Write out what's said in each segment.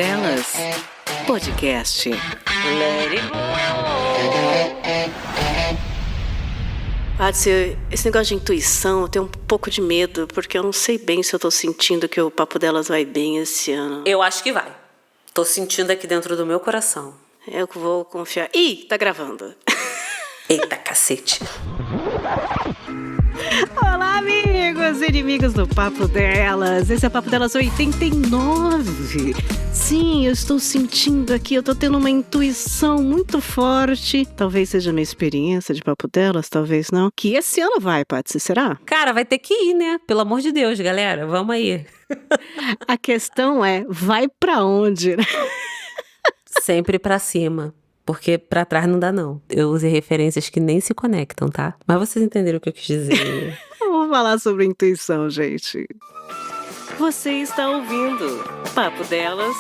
Delas, podcast. Let it go. Paty, esse negócio de intuição, eu tenho um pouco de medo, porque eu não sei bem se eu tô sentindo que o Papo Delas vai bem esse ano. Eu acho que vai. Tô sentindo aqui dentro do meu coração. Eu vou confiar. Ih, tá gravando. Eita, cacete. Olá, amigos e inimigos do Papo Delas. Esse é o Papo Delas 89. Sim, eu estou sentindo aqui, eu tô tendo uma intuição muito forte. Talvez seja minha experiência de Papo Delas, talvez não. Que esse ano vai, Paty, será? Cara, vai ter que ir, né? Pelo amor de Deus, galera. Vamos aí. A questão é, vai pra onde? Sempre pra cima. Porque pra trás não dá, não. Eu usei referências que nem se conectam, tá? Mas vocês entenderam o que eu quis dizer. Vamos falar sobre intuição, gente. Você está ouvindo Papo Delas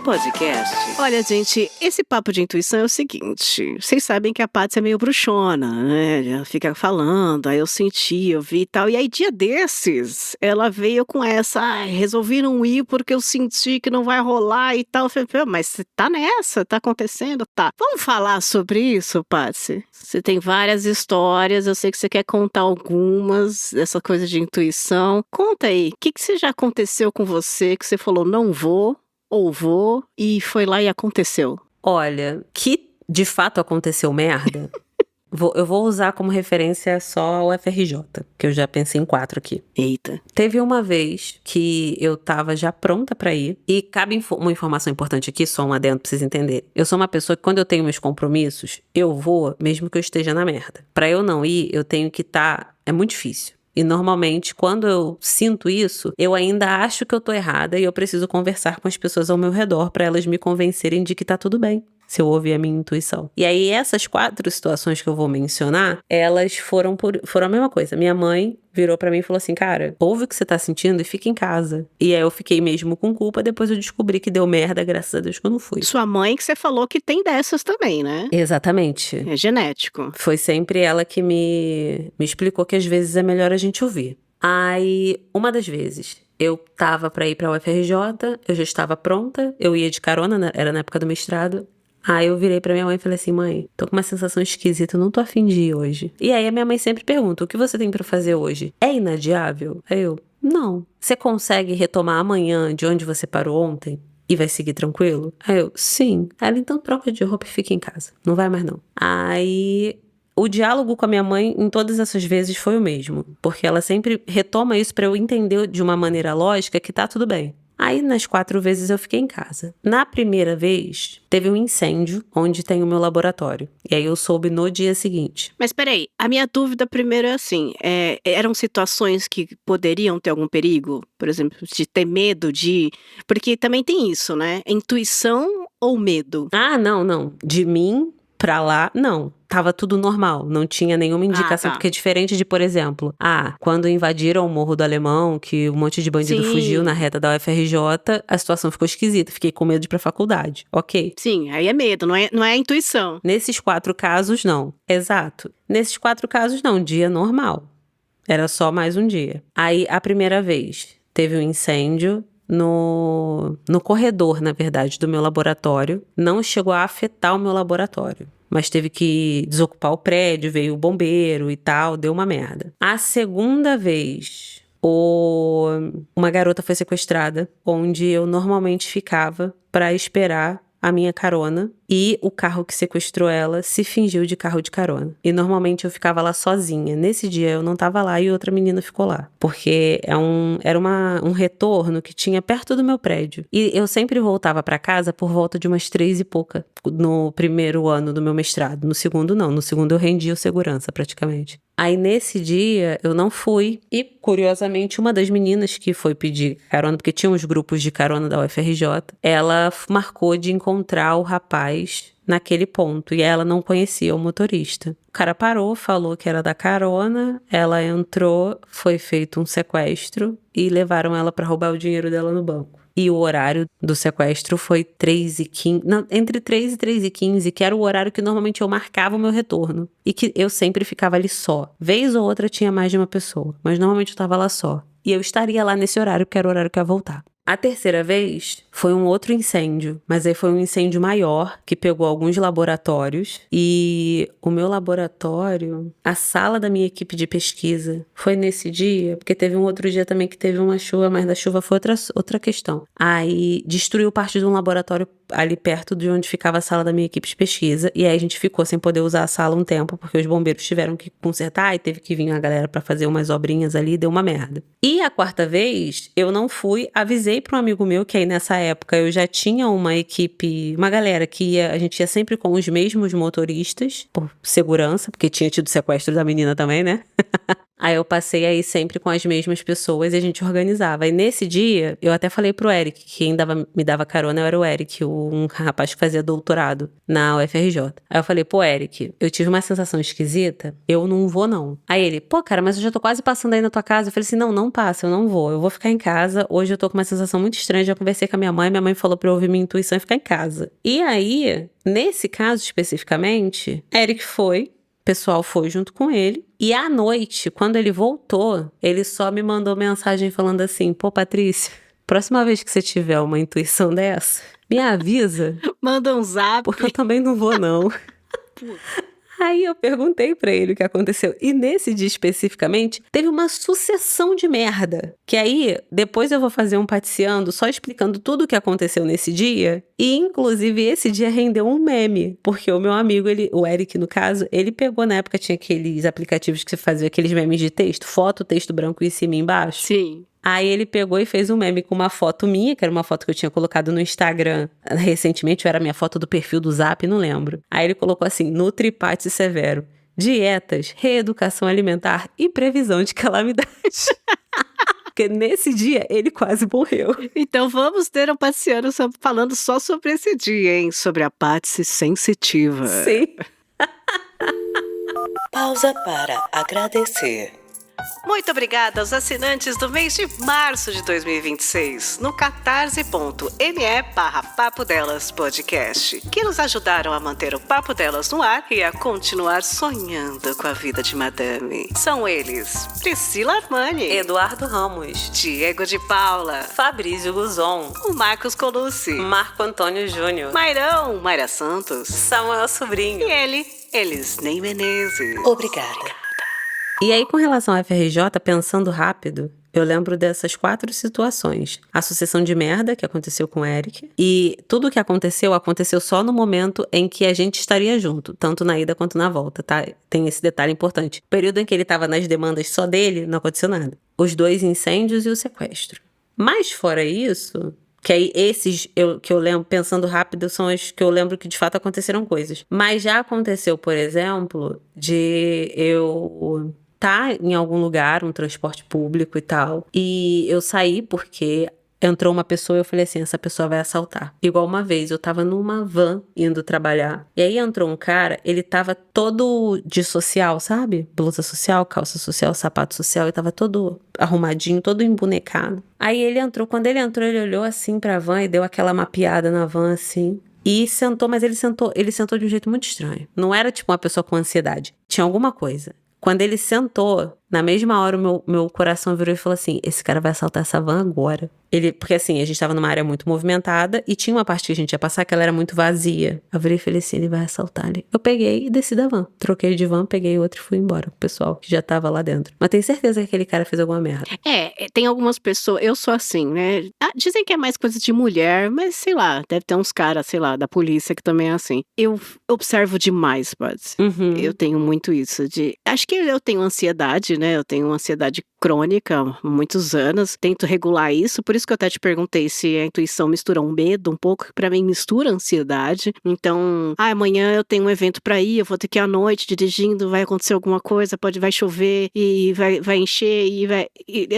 Podcast. Olha, gente, esse papo de intuição é o seguinte. Vocês sabem que a Paty é meio bruxona, né? Ela fica falando, aí eu senti, eu vi e tal. E aí, dia desses, ela veio com essa, resolvi não ir porque eu senti que não vai rolar e tal. Eu falei, mas você tá nessa? Tá acontecendo? Tá. Vamos falar sobre isso, Paty? Você tem várias histórias, eu sei que você quer contar algumas, dessa coisa de intuição. Conta aí, o que você já aconteceu com você, que você falou não vou, ou vou, e foi lá e aconteceu? Olha, que de fato aconteceu merda. Eu vou usar como referência só o FRJ, que eu já pensei em 4 aqui. Eita. Teve uma vez que eu tava já pronta pra ir, e cabe uma informação importante aqui, só um adendo pra vocês entenderem. Eu sou uma pessoa que quando eu tenho meus compromissos, eu vou mesmo que eu esteja na merda. Pra eu não ir, eu tenho que estar... É muito difícil. E normalmente, quando eu sinto isso, eu ainda acho que eu tô errada e eu preciso conversar com as pessoas ao meu redor pra elas me convencerem de que tá tudo bem, se eu ouvir a minha intuição. E aí, essas 4 situações que eu vou mencionar, elas foram a mesma coisa. Minha mãe virou pra mim e falou assim, cara, ouve o que você tá sentindo e fica em casa. E aí eu fiquei mesmo com culpa, depois eu descobri que deu merda, graças a Deus que eu não fui. Sua mãe que você falou que tem dessas também, né? Exatamente. É genético. Foi sempre ela que me explicou que às vezes é melhor a gente ouvir. Aí, uma das vezes, eu tava pra ir pra UFRJ, eu já estava pronta, eu ia de carona, era na época do mestrado. Aí eu virei pra minha mãe e falei assim, mãe, tô com uma sensação esquisita, eu não tô a fim de ir hoje. E aí a minha mãe sempre pergunta, o que você tem pra fazer hoje? É inadiável? Aí eu, não. Você consegue retomar amanhã de onde você parou ontem? E vai seguir tranquilo? Aí eu, sim. Ela, então troca de roupa e fica em casa. Não vai mais não. Aí... O diálogo com a minha mãe, em todas essas vezes, foi o mesmo. Porque ela sempre retoma isso pra eu entender de uma maneira lógica que tá tudo bem. Aí, nas 4 vezes, eu fiquei em casa. Na primeira vez, teve um incêndio onde tem o meu laboratório. E aí, eu soube no dia seguinte. Mas peraí, a minha dúvida primeiro é assim, eram situações que poderiam ter algum perigo? Por exemplo, de ter medo de... Porque também tem isso, né? Intuição ou medo? Ah, não. De mim pra lá, não. Tava tudo normal, não tinha nenhuma indicação, tá. porque é diferente de, por exemplo, quando invadiram o Morro do Alemão, que um monte de bandido Sim. fugiu na reta da UFRJ, a situação ficou esquisita, fiquei com medo de ir pra faculdade, ok. Sim, aí é medo, não é intuição. Nesses 4 casos, não. Exato. Nesses 4 casos, não, dia normal. Era só mais um dia. Aí, a primeira vez, teve um incêndio no corredor, na verdade, do meu laboratório. Não chegou a afetar o meu laboratório, mas teve que desocupar o prédio, veio o bombeiro e tal, deu uma merda. A segunda vez, uma garota foi sequestrada, onde eu normalmente ficava pra esperar a minha carona, e o carro que sequestrou ela se fingiu de carro de carona. E normalmente eu ficava lá sozinha. Nesse dia eu não tava lá e outra menina ficou lá. Porque era um retorno que tinha perto do meu prédio. E eu sempre voltava pra casa por volta de umas 3 e pouca no primeiro ano do meu mestrado. No segundo não. No segundo eu rendia o segurança praticamente. Aí nesse dia eu não fui. E curiosamente uma das meninas que foi pedir carona, porque tinha uns grupos de carona da UFRJ, ela marcou de encontrar o rapaz naquele ponto, e ela não conhecia o motorista. O cara parou, falou que era da carona, ela entrou, foi feito um sequestro e levaram ela pra roubar o dinheiro dela no banco. E o horário do sequestro foi 3h15, não, entre 3 e 3h15, que era o horário que normalmente eu marcava o meu retorno. E que eu sempre ficava ali só. Vez ou outra tinha mais de uma pessoa, mas normalmente eu tava lá só. E eu estaria lá nesse horário, porque era o horário que eu ia voltar. A terceira vez foi um outro incêndio, mas aí foi um incêndio maior que pegou alguns laboratórios e o meu laboratório, a sala da minha equipe de pesquisa, foi nesse dia, porque teve um outro dia também que teve uma chuva, mas da chuva foi outra questão. Aí destruiu parte de um laboratório ali perto de onde ficava a sala da minha equipe de pesquisa e aí a gente ficou sem poder usar a sala um tempo porque os bombeiros tiveram que consertar e teve que vir a galera pra fazer umas obrinhas ali e deu uma merda. E a quarta vez, eu não fui, avisei para um amigo meu que aí nessa época eu já tinha uma equipe, uma galera que a gente ia sempre com os mesmos motoristas, por segurança, porque tinha tido sequestro da menina também, né? Aí eu passei aí sempre com as mesmas pessoas e a gente organizava. E nesse dia, eu até falei pro Eric, que quem me dava carona era o Eric, um rapaz que fazia doutorado na UFRJ. Aí eu falei, pô, Eric, eu tive uma sensação esquisita, eu não vou não. Aí ele, pô, cara, mas eu já tô quase passando aí na tua casa. Eu falei assim, não passa, eu vou ficar em casa. Hoje eu tô com uma sensação muito estranha, já conversei com a minha mãe falou pra eu ouvir minha intuição e ficar em casa. E aí, nesse caso especificamente, Eric foi, o pessoal foi junto com ele. E à noite, quando ele voltou, ele só me mandou mensagem falando assim, pô, Patrícia, próxima vez que você tiver uma intuição dessa, me avisa. Manda um zap. Porque eu também não vou, não. Aí eu perguntei pra ele o que aconteceu. E nesse dia especificamente, teve uma sucessão de merda. Que aí, depois eu vou fazer um paticiando só explicando tudo o que aconteceu nesse dia. E, inclusive, esse dia rendeu um meme. Porque o meu amigo, o Eric, no caso, ele pegou, na época, tinha aqueles aplicativos que você fazia aqueles memes de texto. Foto, texto branco em cima e embaixo. Sim. Aí ele pegou e fez um meme com uma foto minha, que era uma foto que eu tinha colocado no Instagram recentemente, ou era a minha foto do perfil do Zap, não lembro. Aí ele colocou assim, Nutri Pati Severo, dietas, reeducação alimentar e previsão de calamidade. Porque nesse dia ele quase morreu. Então vamos ter um passeando falando só sobre esse dia, hein? Sobre a Patsy sensitiva. Sim. Pausa para agradecer. Muito obrigada aos assinantes do mês de março de 2026 no catarse.me/Papo Delas Podcast, que nos ajudaram a manter o Papo Delas no ar e a continuar sonhando com a vida de madame. São eles: Priscila Armani, Eduardo Ramos, Diego de Paula, Fabrício Guzon, o Marcos Colucci, Marco Antônio Júnior, Mairão, Mayra Santos, Samuel Sobrinho e Elisnei Menezes. Obrigada. E aí, com relação à FRJ, pensando rápido, eu lembro dessas 4 situações. A sucessão de merda que aconteceu com o Eric. E tudo o que aconteceu só no momento em que a gente estaria junto. Tanto na ida quanto na volta, tá? Tem esse detalhe importante. O período em que ele tava nas demandas só dele, não aconteceu nada. Os 2 incêndios e o sequestro. Mas fora isso... Que aí esses que eu lembro, pensando rápido, são os que eu lembro que de fato aconteceram coisas. Mas já aconteceu, por exemplo, de eu estar em algum lugar, um transporte público e tal, e eu saí porque entrou uma pessoa e eu falei assim, essa pessoa vai assaltar. Igual uma vez, eu tava numa van indo trabalhar, e aí entrou um cara, ele tava todo de social, sabe? Blusa social, calça social, sapato social, e tava todo arrumadinho, todo embonecado. Aí ele entrou, quando ele entrou, ele olhou assim pra van e deu aquela mapeada na van assim, e sentou, mas ele sentou de um jeito muito estranho. Não era tipo uma pessoa com ansiedade, tinha alguma coisa. Quando ele sentou, na mesma hora o meu coração virou e falou assim, esse cara vai assaltar essa van agora. Porque assim, a gente tava numa área muito movimentada e tinha uma parte que a gente ia passar que ela era muito vazia. Eu virei e falei assim, ele vai assaltar ali. Eu peguei e desci da van. Troquei de van, peguei outro e fui embora com o pessoal que já tava lá dentro. Mas tenho certeza que aquele cara fez alguma merda. Tem algumas pessoas, eu sou assim, né? Dizem que é mais coisa de mulher, mas sei lá, deve ter uns caras, sei lá, da polícia que também é assim. Eu observo demais, Buds. Uhum. Eu tenho muito isso de... Acho que eu tenho ansiedade, né? Eu tenho uma ansiedade crônica há muitos anos, tento regular isso, por isso que eu até te perguntei se a intuição mistura um medo um pouco, que pra mim mistura ansiedade. Então, amanhã eu tenho um evento pra ir, eu vou ter que ir à noite dirigindo, vai acontecer alguma coisa, vai chover e vai encher e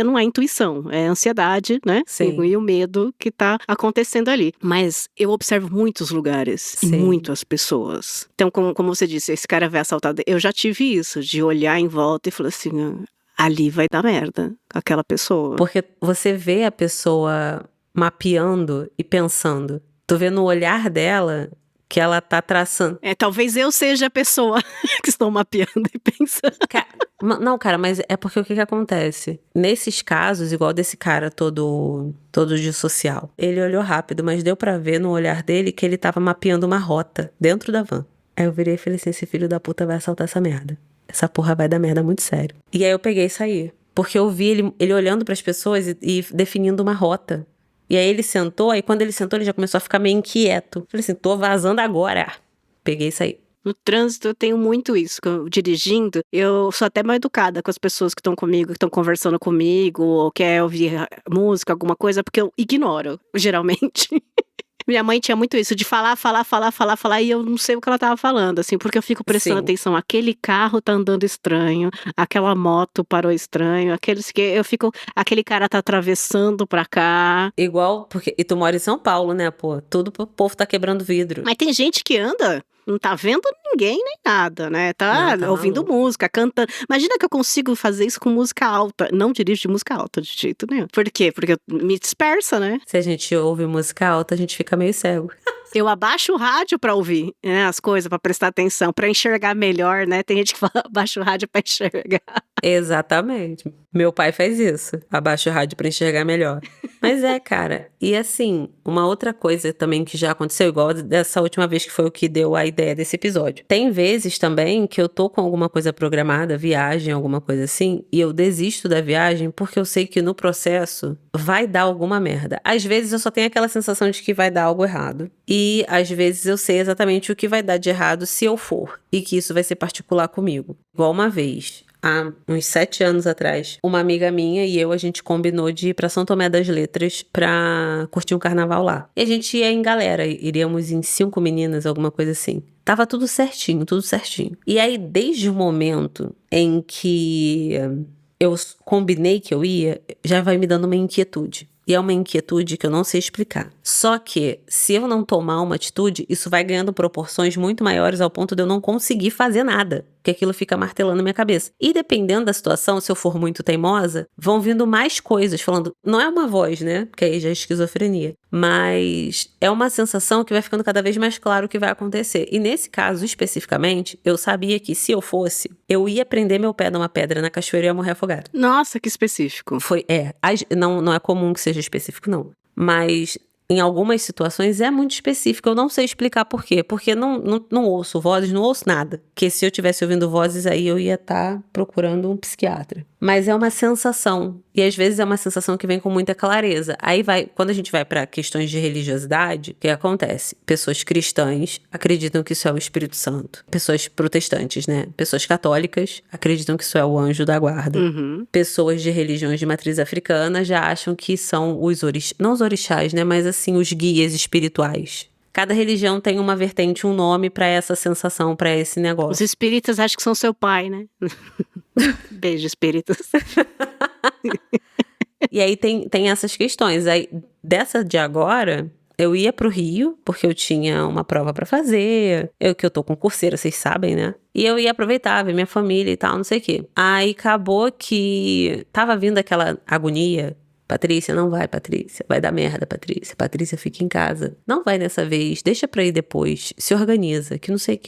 não é intuição, é ansiedade, né? Sim. E o medo que tá acontecendo ali. Mas eu observo muitos lugares e muitas pessoas. Então, como você disse, esse cara vai assaltar, eu já tive isso, de olhar em volta e falar assim, ali vai dar merda com aquela pessoa. Porque você vê a pessoa mapeando e pensando. Tu vê no olhar dela que ela tá traçando. Talvez eu seja a pessoa que estou mapeando e pensando. Não, cara, mas é porque o que acontece? Nesses casos, igual desse cara todo dissocial, ele olhou rápido, mas deu pra ver no olhar dele que ele tava mapeando uma rota dentro da van. Aí eu virei e falei assim, esse filho da puta vai assaltar essa merda. Essa porra vai dar merda muito sério. E aí eu peguei e saí. Porque eu vi ele olhando pras pessoas e definindo uma rota. E aí ele sentou, aí quando ele sentou ele já começou a ficar meio inquieto. Falei assim, tô vazando agora. Peguei e saí. No trânsito eu tenho muito isso, dirigindo, eu sou até mal educada com as pessoas que estão comigo, que estão conversando comigo, ou quer ouvir música, alguma coisa, porque eu ignoro, geralmente. Minha mãe tinha muito isso, de falar, e eu não sei o que ela tava falando, assim, porque eu fico prestando atenção, aquele carro tá andando estranho, aquela moto parou estranho, aquele cara tá atravessando pra cá. Igual, e tu mora em São Paulo, né, pô, tudo o povo tá quebrando vidro. Mas tem gente que anda, não tá vendo ninguém nem nada, né? Tá ouvindo música, cantando. Imagina que eu consigo fazer isso com música alta. Não dirijo de música alta de jeito nenhum. Por quê? Porque me dispersa, né? Se a gente ouve música alta, a gente fica meio cego. Eu abaixo o rádio pra ouvir, né, as coisas, pra prestar atenção, pra enxergar melhor, né? Tem gente que fala, abaixa o rádio pra enxergar. Exatamente. Meu pai faz isso. Abaixa o rádio pra enxergar melhor. Mas cara. E assim, uma outra coisa também que já aconteceu, igual dessa última vez que foi o que deu a ideia desse episódio. Tem vezes também que eu tô com alguma coisa programada, viagem, alguma coisa assim, e eu desisto da viagem porque eu sei que no processo vai dar alguma merda. Às vezes eu só tenho aquela sensação de que vai dar algo errado. E às vezes eu sei exatamente o que vai dar de errado se eu for. E que isso vai ser particular comigo. Igual uma vez, há uns 7 anos atrás, uma amiga minha e eu, a gente combinou de ir pra São Tomé das Letras pra curtir um carnaval lá. E a gente ia em galera, iríamos em 5 meninas, alguma coisa assim. Tava tudo certinho, tudo certinho. E aí, desde o momento em que eu combinei que eu ia, já vai me dando uma inquietude. E é uma inquietude que eu não sei explicar. Só que, se eu não tomar uma atitude, isso vai ganhando proporções muito maiores ao ponto de eu não conseguir fazer nada. Porque aquilo fica martelando na minha cabeça. E dependendo da situação, se eu for muito teimosa, vão vindo mais coisas falando. Não é uma voz, né? Porque aí já é esquizofrenia. Mas é uma sensação que vai ficando cada vez mais claro o que vai acontecer. E nesse caso, especificamente, eu sabia que se eu fosse, eu ia prender meu pé numa pedra na cachoeira e ia morrer afogado. Nossa, que específico. Não é comum que seja específico, não. Mas em algumas situações é muito específico. Eu não sei explicar por quê. Porque não ouço vozes, não ouço nada. Porque se eu estivesse ouvindo vozes, aí eu ia estar procurando um psiquiatra. Mas é uma sensação. E às vezes é uma sensação que vem com muita clareza. Aí quando a gente vai para questões de religiosidade, o que acontece? Pessoas cristãs acreditam que isso é o Espírito Santo. Pessoas protestantes, né? Pessoas católicas acreditam que isso é o anjo da guarda. Uhum. Pessoas de religiões de matriz africana já acham que são não os orixás, né? Mas assim, os guias espirituais. Cada religião tem uma vertente, um nome pra essa sensação, pra esse negócio. Os espíritas acham que são seu pai, né? Beijo, espíritas. E aí tem essas questões. Aí, dessa de agora, eu ia pro Rio, porque eu tinha uma prova pra fazer. Que eu tô concurseira, vocês sabem, né? E eu ia aproveitar, ver minha família e tal, não sei o quê. Aí acabou que tava vindo aquela agonia. Patrícia, não vai, Patrícia. Vai dar merda, Patrícia. Patrícia, fica em casa. Não vai dessa vez, deixa pra ir depois. Se organiza, que não sei o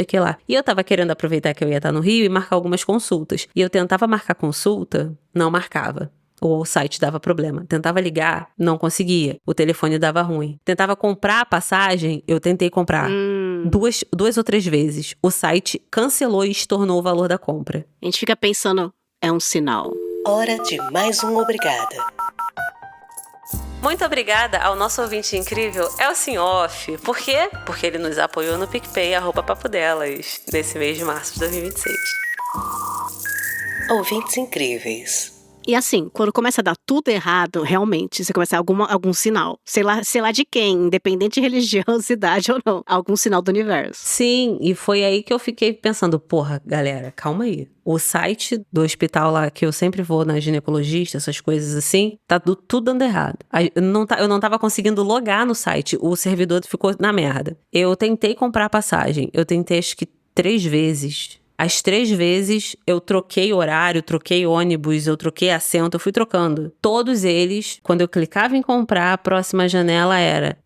que lá. E eu tava querendo aproveitar que eu ia estar no Rio e marcar algumas consultas. E eu tentava marcar consulta, não marcava. O site dava problema. Tentava ligar, não conseguia. O telefone dava ruim. Tentava comprar a passagem, eu tentei comprar. Duas ou 3 vezes. O site cancelou e estornou o valor da compra. A gente fica pensando, é um sinal. Hora de mais um obrigada. Muito obrigada ao nosso ouvinte incrível, Elsin Off. Por quê? Porque ele nos apoiou no PicPay, @papodelas, nesse mês de março de 2026. Ouvintes incríveis. E assim, quando começa a dar tudo errado, realmente, você começa a algum sinal. Sei lá de quem, independente de religiosidade ou não. Algum sinal do universo. Sim, e foi aí que eu fiquei pensando, porra, galera, calma aí. O site do hospital lá, que eu sempre vou na ginecologista, essas coisas assim, tá tudo dando errado. Eu não tava conseguindo logar no site, o servidor ficou na merda. Eu tentei comprar a passagem, eu tentei acho que 3 vezes. As 3 vezes eu troquei horário, troquei ônibus, eu troquei assento, eu fui trocando. Todos eles, quando eu clicava em comprar, a próxima janela era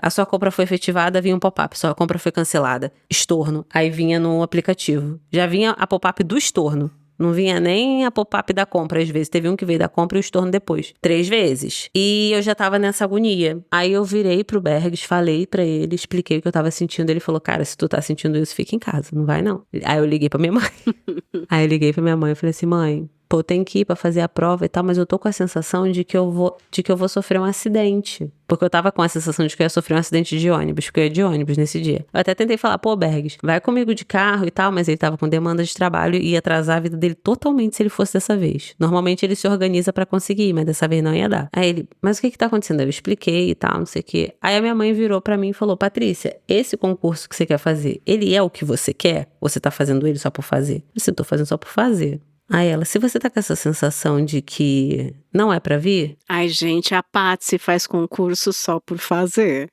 a sua compra foi efetivada, vinha um pop-up, sua compra foi cancelada. Estorno. Aí vinha no aplicativo. Já vinha a pop-up do estorno. Não vinha nem a pop-up da compra, às vezes. Teve um que veio da compra e o estorno depois. 3 vezes. E eu já tava nessa agonia. Aí eu virei pro Bergs, falei pra ele, expliquei o que eu tava sentindo. Ele falou, cara, se tu tá sentindo isso, fica em casa, não vai não. Aí eu liguei pra minha mãe. Aí eu liguei pra minha mãe e falei assim, mãe, pô, tem que ir pra fazer a prova e tal, mas eu tô com a sensação de que eu vou sofrer um acidente. Porque eu tava com a sensação de que eu ia sofrer um acidente de ônibus, porque eu ia de ônibus nesse dia. Eu até tentei falar, pô, Bergs, vai comigo de carro e tal, mas ele tava com demanda de trabalho e ia atrasar a vida dele totalmente se ele fosse dessa vez. Normalmente ele se organiza pra conseguir, mas dessa vez não ia dar. Aí ele, mas o que tá acontecendo? Eu expliquei e tal, não sei o quê. Aí a minha mãe virou pra mim e falou, Patrícia, esse concurso que você quer fazer, ele é o que você quer? Ou você tá fazendo ele só por fazer? Eu disse, eu tô fazendo só por fazer. Aí ela, se você tá com essa sensação de que não é pra vir... Ai, gente, a Patsy faz concurso só por fazer.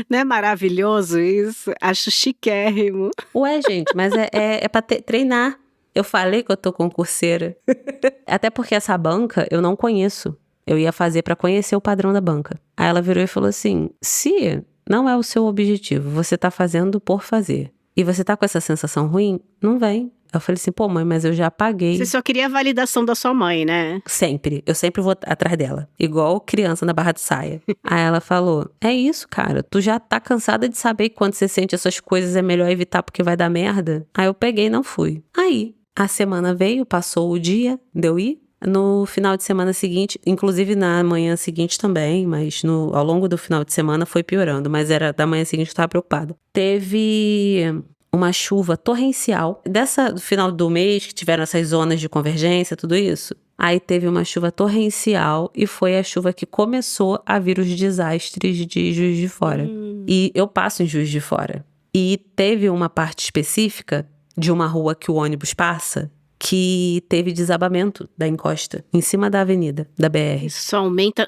Não é maravilhoso isso? Acho chiquérrimo. Ué, gente, mas é pra treinar. Eu falei que eu tô concurseira. Até porque essa banca eu não conheço. Eu ia fazer pra conhecer o padrão da banca. Aí ela virou e falou assim, se não é o seu objetivo, você tá fazendo por fazer, e você tá com essa sensação ruim, não vem. Eu falei assim, pô, mãe, mas eu já paguei. Você só queria a validação da sua mãe, né? Sempre. Eu sempre vou atrás dela. Igual criança na barra de saia. Aí ela falou, é isso, cara. Tu já tá cansada de saber que quando você sente essas coisas é melhor evitar porque vai dar merda? Aí eu peguei e não fui. Aí, a semana veio, passou o dia de eu ir. No final de semana seguinte, inclusive na manhã seguinte também, mas ao longo do final de semana foi piorando. Mas era da manhã seguinte que eu tava preocupada. Teve... uma chuva torrencial. Do final do mês, que tiveram essas zonas de convergência, tudo isso. Aí teve uma chuva torrencial e foi a chuva que começou a vir os desastres de Juiz de Fora. E eu passo em Juiz de Fora. E teve uma parte específica de uma rua que o ônibus passa que teve desabamento da encosta, em cima da avenida, da BR. Isso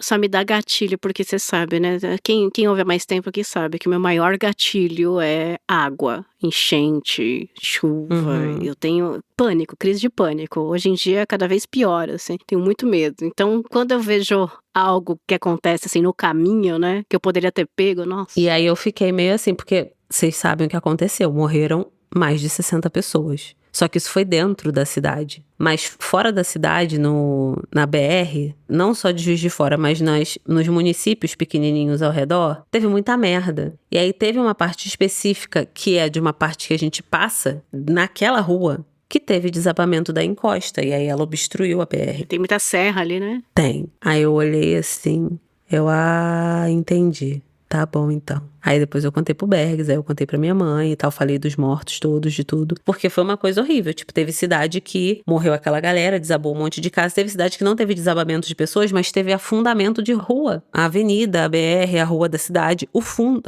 só me dá gatilho, porque você sabe, né? Quem ouve há mais tempo aqui sabe que o meu maior gatilho é água, enchente, chuva. Eu tenho pânico, crise de pânico. Hoje em dia é cada vez pior, assim. Tenho muito medo. Então, quando eu vejo algo que acontece, assim, no caminho, né? Que eu poderia ter pego, nossa. E aí eu fiquei meio assim, porque vocês sabem o que aconteceu. Morreram mais de 60 pessoas. Só que isso foi dentro da cidade. Mas fora da cidade, na BR, não só de Juiz de Fora, mas nos municípios pequenininhos ao redor, teve muita merda. E aí teve uma parte específica, que é de uma parte que a gente passa, naquela rua, que teve desabamento da encosta. E aí ela obstruiu a BR. Tem muita serra ali, né? Tem. Aí eu olhei assim, entendi. Tá bom, então. Aí depois eu contei pro Bergs, aí eu contei pra minha mãe e tal, falei dos mortos todos, de tudo. Porque foi uma coisa horrível, tipo, teve cidade que morreu aquela galera, desabou um monte de casa, teve cidade que não teve desabamento de pessoas, mas teve afundamento de rua. A avenida, a BR, a rua da cidade, o fundo,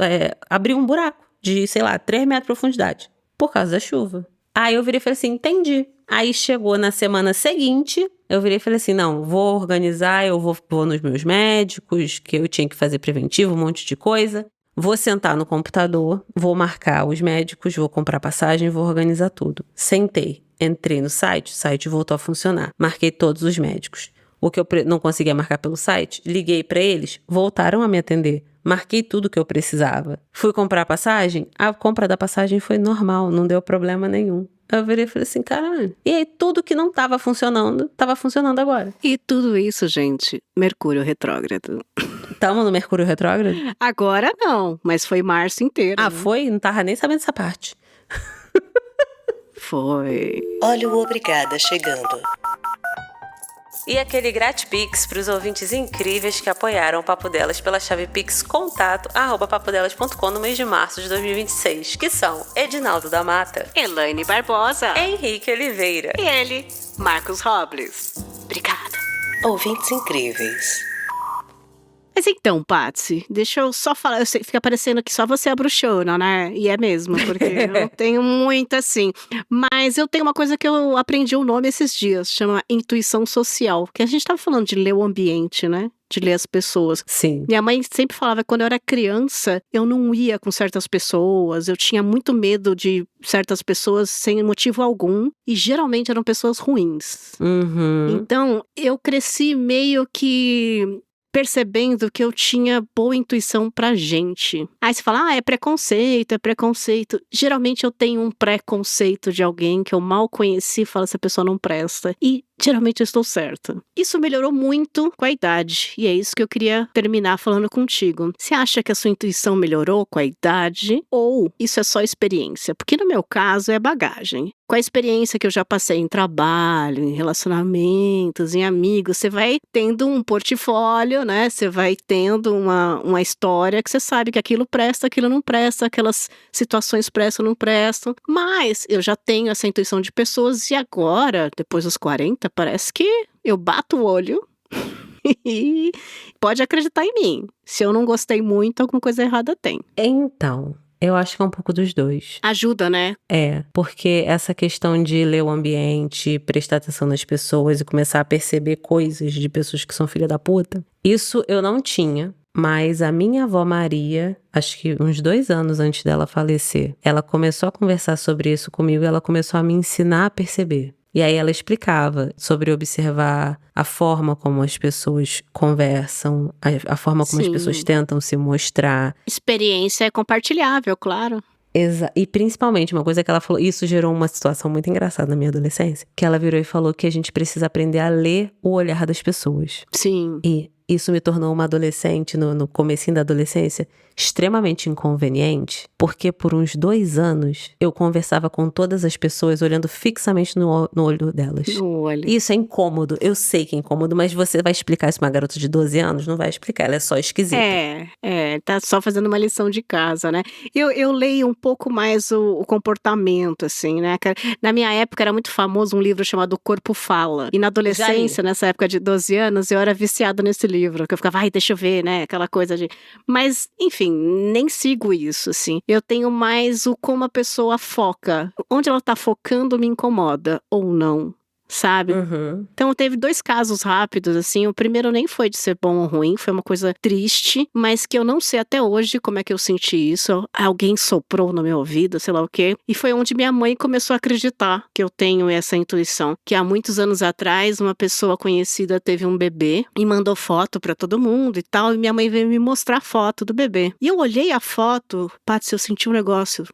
abriu um buraco de, 3 metros de profundidade, por causa da chuva. Aí eu virei e falei assim, entendi. Aí chegou na semana seguinte, eu virei e falei assim, não, vou organizar, eu vou nos meus médicos, que eu tinha que fazer preventivo, um monte de coisa. Vou sentar no computador, vou marcar os médicos, vou comprar passagem, vou organizar tudo. Sentei, entrei no site, o site voltou a funcionar. Marquei todos os médicos. O que eu não conseguia marcar pelo site, liguei para eles, voltaram a me atender. Marquei tudo que eu precisava. Fui comprar a passagem, a compra da passagem foi normal, não deu problema nenhum. Eu virei e falei assim, caralho. E aí tudo que não estava funcionando agora. E tudo isso, gente, Mercúrio retrógrado. Tamo no Mercúrio retrógrado? Agora não, mas foi março inteiro. Ah, né? foi? Não tava nem sabendo dessa parte. Foi. Olha o Obrigada chegando. E aquele gratipix para os ouvintes incríveis que apoiaram o Papo Delas pela chave pix@papodelas.com no mês de março de 2026, que são Edinaldo da Mata, Elaine Barbosa, Henrique Oliveira e ele, Marcos Robles. Obrigada. Ouvintes incríveis. Mas então, Patsy, deixa eu só falar, eu sei, fica parecendo que só você é bruxona, né? E é mesmo, porque eu não tenho muito assim. Mas eu tenho uma coisa que eu aprendi o nome esses dias, chama intuição social. Que a gente tava falando de ler o ambiente, né? De ler as pessoas. Sim. Minha mãe sempre falava que quando eu era criança, eu não ia com certas pessoas, eu tinha muito medo de certas pessoas sem motivo algum, e geralmente eram pessoas ruins. Uhum. Então, eu cresci meio que percebendo que eu tinha boa intuição pra gente. Aí você fala, é preconceito, é preconceito. Geralmente eu tenho um preconceito de alguém que eu mal conheci e falo, essa pessoa não presta. E geralmente eu estou certa. Isso melhorou muito com a idade. E é isso que eu queria terminar falando contigo. Você acha que a sua intuição melhorou com a idade? Ou isso é só experiência? Porque no meu caso é bagagem. Com a experiência que eu já passei em trabalho, em relacionamentos, em amigos, você vai tendo um portfólio, né? Você vai tendo uma história que você sabe que aquilo presta, aquilo não presta, aquelas situações prestam, não prestam. Mas eu já tenho essa intuição de pessoas e agora, depois dos 40, parece que eu bato o olho e pode acreditar em mim. Se eu não gostei muito, alguma coisa errada tem. Então, eu acho que é um pouco dos dois. Ajuda, né? É, porque essa questão de ler o ambiente, prestar atenção nas pessoas e começar a perceber coisas de pessoas que são filha da puta, isso eu não tinha. Mas a minha avó Maria, acho que uns 2 anos antes dela falecer, ela começou a conversar sobre isso comigo e ela começou a me ensinar a perceber. E aí ela explicava sobre observar a forma como as pessoas conversam, a forma como as pessoas tentam se mostrar. Experiência é compartilhável, claro. E principalmente, uma coisa que ela falou, isso gerou uma situação muito engraçada na minha adolescência, que ela virou e falou que a gente precisa aprender a ler o olhar das pessoas. Sim. E isso me tornou uma adolescente, no comecinho da adolescência, extremamente inconveniente, porque por uns 2 anos eu conversava com todas as pessoas olhando fixamente no olho delas. No olho. Isso é incômodo, eu sei que é incômodo, mas você vai explicar isso pra uma garota de 12 anos? Não vai explicar, ela é só esquisita. Tá só fazendo uma lição de casa, né? Eu leio um pouco mais o comportamento, assim, né? Na minha época era muito famoso um livro chamado O Corpo Fala. E na adolescência, nessa época de 12 anos, eu era viciada nesse livro, que eu ficava, deixa eu ver, né? Aquela coisa de... Mas, enfim, nem sigo isso, assim. Eu tenho mais o como a pessoa foca. Onde ela tá focando me incomoda, ou não. Sabe? Uhum. Então teve 2 casos rápidos, assim, o primeiro nem foi de ser bom ou ruim, foi uma coisa triste, mas que eu não sei até hoje como é que eu senti isso, alguém soprou no meu ouvido, sei lá o quê, e foi onde minha mãe começou a acreditar que eu tenho essa intuição, que há muitos anos atrás uma pessoa conhecida teve um bebê e mandou foto pra todo mundo e tal, e minha mãe veio me mostrar a foto do bebê, e eu olhei a foto, Paty, eu senti um negócio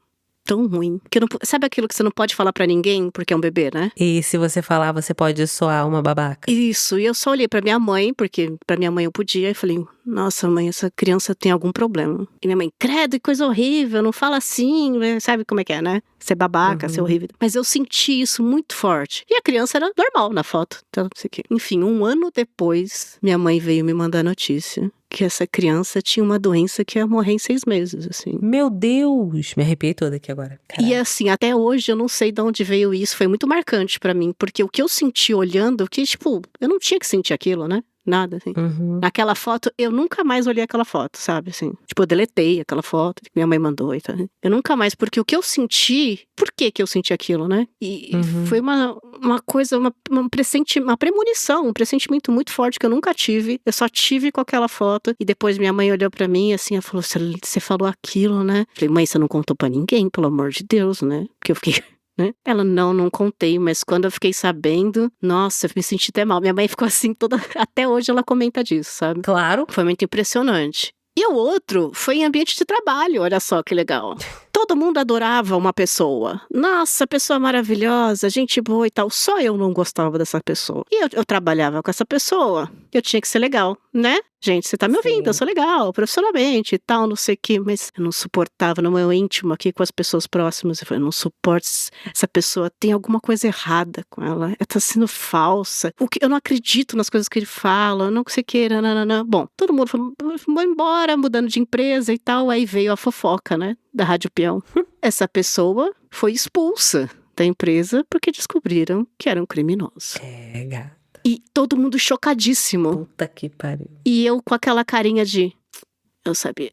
tão ruim. Que sabe aquilo que você não pode falar pra ninguém porque é um bebê, né? E se você falar, você pode soar uma babaca. Isso, e eu só olhei pra minha mãe, porque pra minha mãe eu podia, e falei, nossa mãe, essa criança tem algum problema. E minha mãe, credo, que coisa horrível, não fala assim, sabe como é que é, né? Ser babaca, ser horrível. Mas eu senti isso muito forte. E a criança era normal na foto, então não sei o quê. Enfim, 1 ano depois, minha mãe veio me mandar notícia que essa criança tinha uma doença que ia morrer em 6 meses, assim. Meu Deus! Me arrepiei toda aqui agora. Caraca. E assim, até hoje eu não sei de onde veio isso, foi muito marcante pra mim, porque o que eu senti olhando, que tipo, eu não tinha que sentir aquilo, né? Nada, assim. Uhum. Naquela foto, eu nunca mais olhei aquela foto, sabe, assim. Tipo, eu deletei aquela foto que minha mãe mandou e tal. Eu nunca mais, porque o que eu senti, por que eu senti aquilo, né? E foi uma coisa, uma premonição, um pressentimento muito forte que eu nunca tive. Eu só tive com aquela foto. E depois minha mãe olhou pra mim, assim, ela falou, você falou aquilo, né? Falei, mãe, você não contou pra ninguém, pelo amor de Deus, né? Porque eu fiquei... Né? Ela, não contei, mas quando eu fiquei sabendo, nossa, eu me senti até mal. Minha mãe ficou assim toda, até hoje ela comenta disso, sabe? Claro. Foi muito impressionante. E o outro foi em ambiente de trabalho, olha só que legal. Todo mundo adorava uma pessoa. Nossa, pessoa maravilhosa, gente boa e tal. Só eu não gostava dessa pessoa. E eu trabalhava com essa pessoa. Eu tinha que ser legal, né? Gente, você tá me ouvindo, eu sou legal, profissionalmente e tal, não sei o que. Mas eu não suportava no meu íntimo aqui com as pessoas próximas. Eu falei, eu não suporto essa pessoa, tem alguma coisa errada com ela. Ela tá sendo falsa. Eu não acredito nas coisas que ele fala, não sei o que, nananana. Bom, todo mundo foi embora, mudando de empresa e tal. Aí veio a fofoca, né? Da Rádio Peão. Essa pessoa foi expulsa da empresa porque descobriram que era um criminoso. É, gata. E todo mundo chocadíssimo. Puta que pariu. E eu com aquela carinha de... Eu sabia.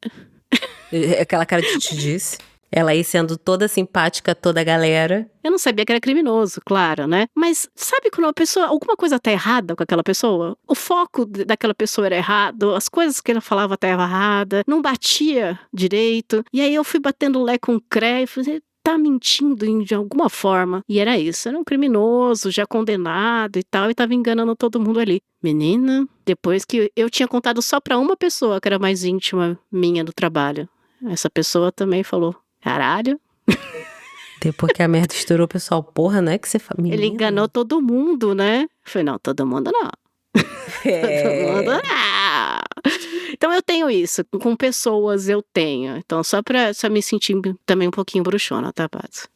Aquela cara de te disse. Ela aí sendo toda simpática, toda a galera. Eu não sabia que era criminoso, claro, né? Mas sabe quando alguma coisa tá errada com aquela pessoa? O foco daquela pessoa era errado, as coisas que ela falava estavam erradas, não batia direito. E aí eu fui batendo lé com cré e falei, tá mentindo de alguma forma. E era isso, era um criminoso, já condenado e tal, e tava enganando todo mundo ali. Menina, depois que eu tinha contado só pra uma pessoa, que era mais íntima minha do trabalho. Essa pessoa também falou, caralho. Depois que a merda estourou, o pessoal, porra, né? Que você fala. Ele enganou todo mundo, né? Eu falei, não, todo mundo não. Todo mundo não. Então eu tenho isso, com pessoas eu tenho. Então só me sentir também um pouquinho bruxona, tá, Paty?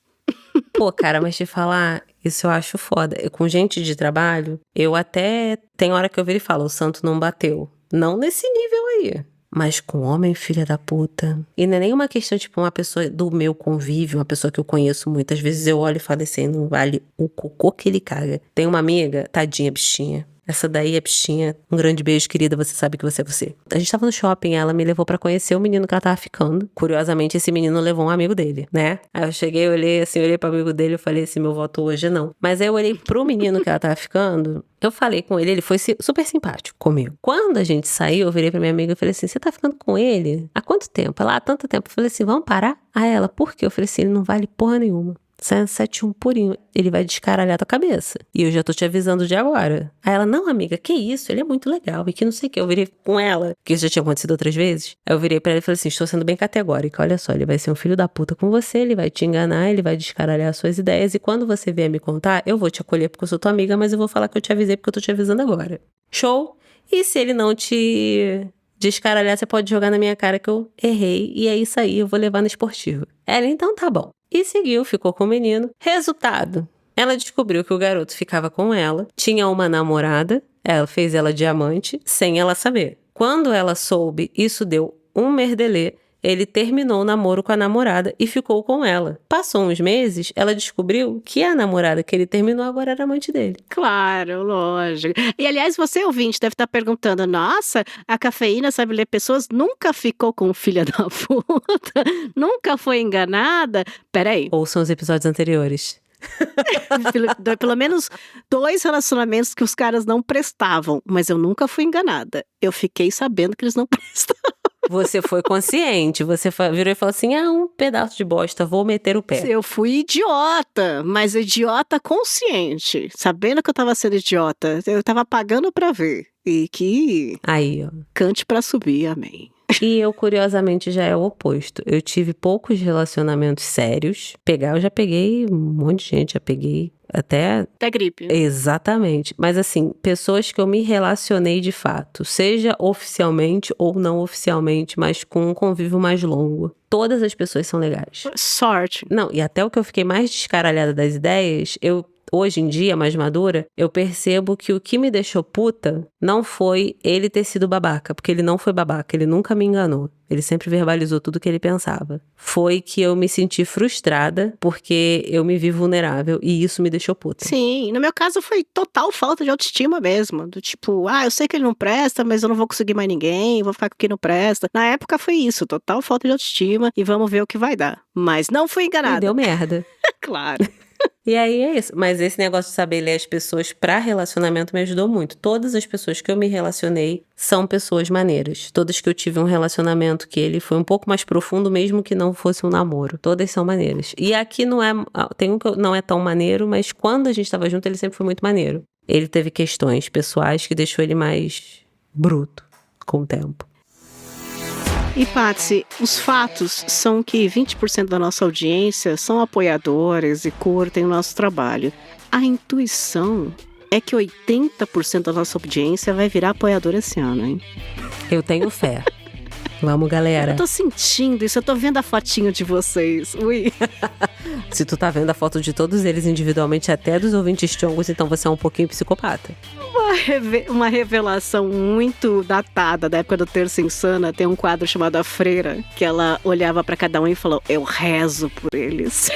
Pô, cara, mas te falar, isso eu acho foda. Com gente de trabalho, eu até... Tem hora que eu viro e falo, o santo não bateu. Não nesse nível aí. Mas com homem, filha da puta. E não é nenhuma questão, tipo, uma pessoa do meu convívio, uma pessoa que eu conheço muitas vezes, eu olho e falo assim, não vale o cocô que ele caga. Tem uma amiga, tadinha, bichinha. Essa daí é bichinha. Um grande beijo, querida, você sabe que você é você. A gente tava no shopping, ela me levou pra conhecer o menino que ela tava ficando. Curiosamente, esse menino levou um amigo dele, né? Aí eu cheguei, olhei pro amigo dele, eu falei assim, meu voto hoje é não. Mas aí eu olhei pro menino que ela tava ficando, eu falei com ele foi super simpático comigo. Quando a gente saiu, eu virei pra minha amiga e falei assim, você tá ficando com ele? Há quanto tempo? Ela, há tanto tempo. Eu falei assim, vamos parar? Aí ela, por quê? Eu falei assim, ele não vale porra nenhuma. 71 purinho, ele vai descaralhar tua cabeça. E eu já tô te avisando de agora. Aí ela, não, amiga, que isso? Ele é muito legal. E que não sei o que. Eu virei com ela, que isso já tinha acontecido outras vezes. Aí eu virei pra ela e falei assim, estou sendo bem categórica. Olha só, ele vai ser um filho da puta com você, ele vai te enganar, ele vai descaralhar as suas ideias. E quando você vier me contar, eu vou te acolher porque eu sou tua amiga, mas eu vou falar que eu te avisei porque eu tô te avisando agora. Show? E se ele não te descaralhar, você pode jogar na minha cara que eu errei. E é isso aí, eu vou levar na esportiva. Ela, então tá bom. E seguiu, ficou com o menino. Resultado, ela descobriu que o garoto ficava com ela, tinha uma namorada, ela fez ela diamante, sem ela saber. Quando ela soube, isso deu um merdelê, ele terminou o namoro com a namorada e ficou com ela. Passou uns meses, ela descobriu que a namorada que ele terminou agora era amante dele. Claro, lógico. E, aliás, você, ouvinte, deve estar perguntando, nossa, a cafeína sabe ler pessoas, nunca ficou com filha da puta, nunca foi enganada? Peraí. Ouçam os episódios anteriores. Pelo menos 2 relacionamentos que os caras não prestavam, mas eu nunca fui enganada. Eu fiquei sabendo que eles não prestavam. Você foi consciente, você virou e falou assim, um pedaço de bosta, vou meter o pé. Eu fui idiota, mas idiota consciente, sabendo que eu tava sendo idiota, eu tava pagando pra ver. E que... Aí, ó. Cante pra subir, amém. E eu, curiosamente, já é o oposto. Eu tive poucos relacionamentos sérios. Eu já peguei um monte de gente, já peguei até gripe. Exatamente. Mas assim, pessoas que eu me relacionei de fato, seja oficialmente ou não oficialmente, mas com um convívio mais longo. Todas as pessoas são legais. Sorte. Não, e até o que eu fiquei mais descaralhada das ideias, hoje em dia, mais madura, eu percebo que o que me deixou puta não foi ele ter sido babaca, porque ele não foi babaca, ele nunca me enganou. Ele sempre verbalizou tudo o que ele pensava. Foi que eu me senti frustrada, porque eu me vi vulnerável, e isso me deixou puta. Sim, no meu caso foi total falta de autoestima mesmo. Do tipo, eu sei que ele não presta, mas eu não vou conseguir mais ninguém, vou ficar com quem não presta. Na época foi isso, total falta de autoestima, e vamos ver o que vai dar. Mas não fui enganada. E deu merda. Claro. E aí é isso. Mas esse negócio de saber ler as pessoas pra relacionamento me ajudou muito. Todas as pessoas que eu me relacionei são pessoas maneiras. Todas que eu tive um relacionamento que ele foi um pouco mais profundo, mesmo que não fosse um namoro. Todas são maneiras. E aqui tem um que não é tão maneiro, mas quando a gente tava junto, ele sempre foi muito maneiro. Ele teve questões pessoais que deixou ele mais bruto com o tempo. E, Patsy, os fatos são que 20% da nossa audiência são apoiadores e curtem o nosso trabalho. A intuição é que 80% da nossa audiência vai virar apoiador esse ano, hein? Eu tenho fé. Vamos, galera. Eu tô sentindo isso, eu tô vendo a fotinho de vocês. Ui. Se tu tá vendo a foto de todos eles individualmente, até dos ouvintes chongos, então você é um pouquinho psicopata. Uma revelação muito datada da época do Terça Insana. Tem um quadro chamado A Freira, que ela olhava pra cada um e falou, eu rezo por eles.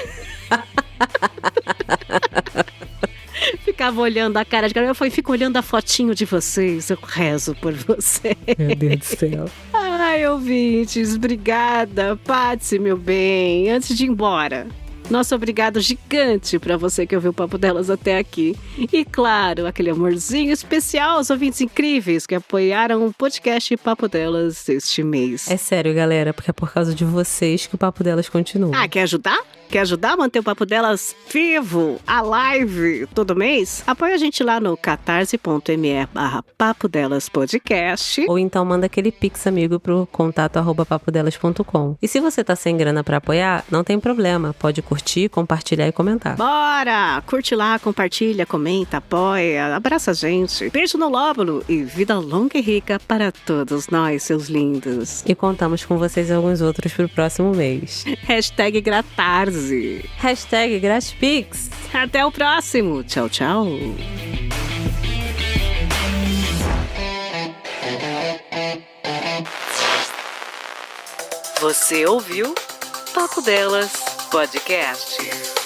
ficava olhando a cara de cara. Eu fico olhando a fotinho de vocês. Eu rezo por você. Meu Deus do céu. Ai, ouvintes, obrigada. Patsy, meu bem. Antes de ir embora, nosso obrigado gigante para você que ouviu o Papo Delas até aqui. E claro, aquele amorzinho especial aos ouvintes incríveis que apoiaram o podcast Papo Delas este mês. É sério, galera, porque é por causa de vocês que o Papo Delas continua. Ah, quer ajudar? Quer ajudar a manter o Papo Delas vivo, alive, todo mês? Apoia a gente lá no catarse.me/Papo Delas Podcast. Ou então manda aquele pix amigo pro contato@papodelas.com. E se você tá sem grana pra apoiar, não tem problema. Pode curtir, compartilhar e comentar. Bora! Curte lá, compartilha, comenta, apoia, abraça a gente. Beijo no lóbulo e vida longa e rica para todos nós, seus lindos. E contamos com vocês e alguns outros pro próximo mês. #Gratarse. #Gratipix. Até o próximo. Tchau, tchau. Você ouviu Papo Delas Podcast.